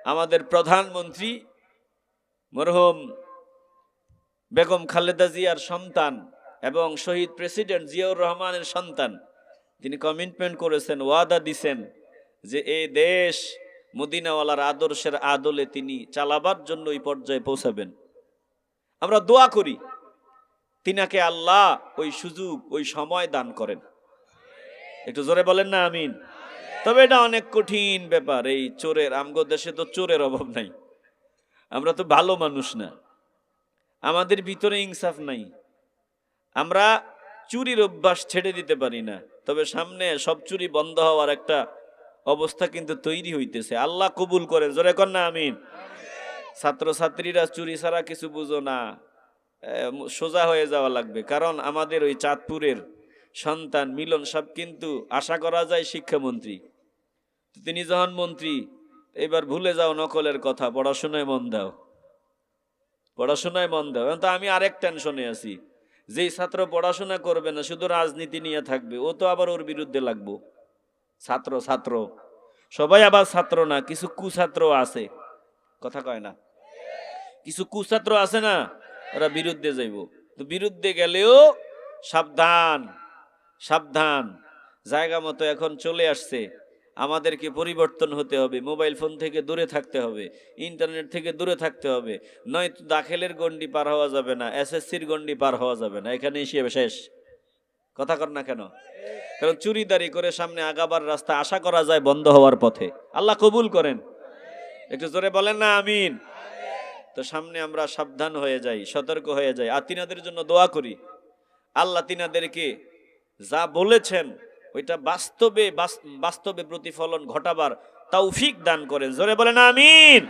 আমাদের প্রধানমন্ত্রী মরহুম বেগম খালেদা জিয়ার সন্তান এবং শহীদ প্রেসিডেন্ট জিয়াউর রহমানের সন্তান, তিনি কমিটমেন্ট করেছেন, ওয়াদা দিছেন যে এই দেশ মদিনাওয়ালার আদর্শের আদলে তিনি চালাবার জন্য এই পর্যায়ে পৌঁছাবেন। আমরা দোয়া করি তিনাকে আল্লাহ ওই সুযোগ ওই সময় দান করেন। একটু জোরে বলেন না আমিন। তবে এটা অনেক কঠিন ব্যাপার। এই চোরের, আমগো দেশে তো চোরের অভাব নাই, আমরা তো ভালো মানুষ না, আমাদের ভিতরে ইনসাফ নাই, আমরা চুরির অভ্যাস ছেড়ে দিতে পারি না। তবে সামনে সব চুরি বন্ধ হওয়ার একটা অবস্থা কিন্তু তৈরি হইতেছে। আল্লাহ কবুল করেন, জোরে কর না আমিন। ছাত্রছাত্রীরা চুরি ছাড়া কিছু বুঝো না, সোজা হয়ে যাওয়া লাগবে। কারণ আমাদের ওই চাঁদপুরের সন্তান মিলন সাহেব কিন্তু আশা করা যায় শিক্ষামন্ত্রী। তিনি যখন মন্ত্রী, এবার ভুলে যাও নকলের কথা, পড়াশোনায় মন দাও, পড়াশোনায় মন দাও। তো আমি আরেক টেনশনে আছি, যেই ছাত্র পড়াশোনা করবে না, শুধু রাজনীতি নিয়ে থাকবে, ও তো আবার ওর বিরুদ্ধে লাগবো। ছাত্র ছাত্র সবাই আবার ছাত্র না, কিছু কুছাত্র আছে, কথা কয় না, কিছু কুছাত্র আছে না, ওরা বিরুদ্ধে যাইব। তো বিরুদ্ধে গেলেও সাবধান সাবধান। জায়গা মতো এখন চলে আসছে, আমাদেরকে পরিবর্তন হতে হবে। মোবাইল ফোন থেকে দূরে থাকতে হবে, ইন্টারনেট থেকে দূরে থাকতে হবে, নয়তো দাখিলের গণ্ডি পার হওয়া যাবে না, এসএসসির গণ্ডি পার হওয়া যাবে না, এখানে এসে শেষ। কথা কর না কেন? কারণ চুরিদারি করে সামনে আগাবার রাস্তা আশা করা যায় বন্ধ হওয়ার পথে। আল্লাহ কবুল করেন, একটু জোরে বলেন না আমিন। তো সামনে আমরা সাবধান হয়ে যাই, সতর্ক হয়ে যাই, আর তিনাদের জন্য দোয়া করি আল্লাহ তিনাদেরকে যা বলেছেন ওইটা বাস্তবে প্রতিফলন ঘটাবার তৌফিক দান করেন। জোরে বলেন আমিন।